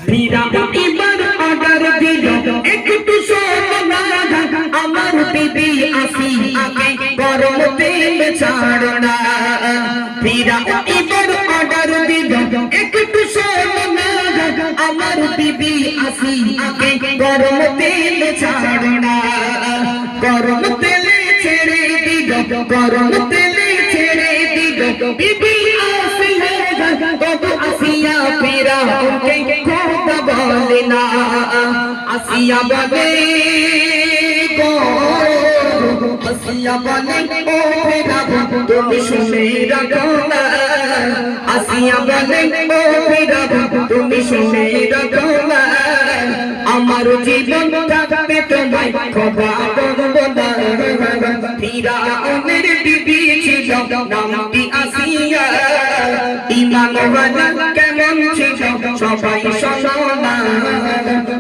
ফিরা এবার অর্ডার দিল একটু সোনা আমার বিবি আসিয়াকে গরম তেল ছাড়না ফিরা এবার অর্ডার দিল একটু সোনা আমার বিবি আসিয়াকে গরম তেল ছাড়না গরম তেলে ছেড়ে দিল গরম তেলে ছেড়ে দিল বিবি আসিয়া ফিরা ওকে কথা বলে না আসিয়া বলে আসিয়া বলে ও ফিরা তুমি শুনে রাখো না আসিয়া বলে ও ফিরা তুমি শুনে রাখো না আমার জীবন থাকতে তোমায় খোদা বলবো না ফিরা ওদের বিবি ছিল নামটি আসিয়া ইমান ওয়ালা কেমন ছিল সবাই শোনো না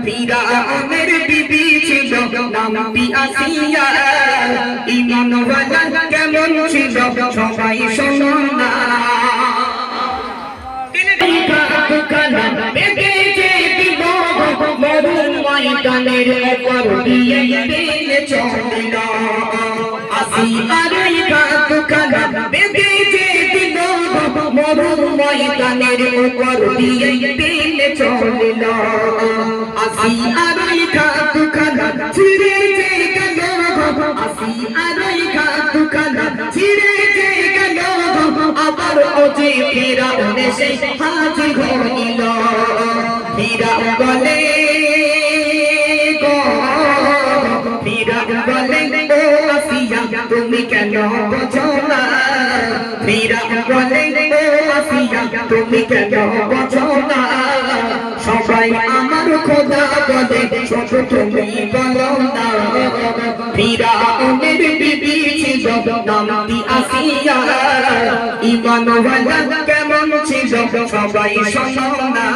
ফিরা ওদের বিবি ছিল নামটি আসিয়া ইমান ওয়ালা কেমন ছিল সবাই শোনো না ময়দানের উপর দিয়ে দিলে চলিল আসিয়ার খাতুখানা বেঁধে যে দিল মরুর ময়দানের উপর দিয়ে দিলে চলিল আসিয়ার খাতুখানা ছিঁড়ে যে গেল আসিয়ার খাতুখানা ছিঁড়ে যে গেল আবার ওজে ফিরাউন এসে হাজির হইল ফিরাউন বলে তুমি কেন বোঝো না ফিরা বলে আসিয়া তুমি কেন বোঝো না সবাই আমার খোদা বলে ছোট তুমি বলো না ফিরা ওদের বিবি ছিল নামটি আসিয়া ইমান ওয়ালা কেমন ছিল সবাই শোনো না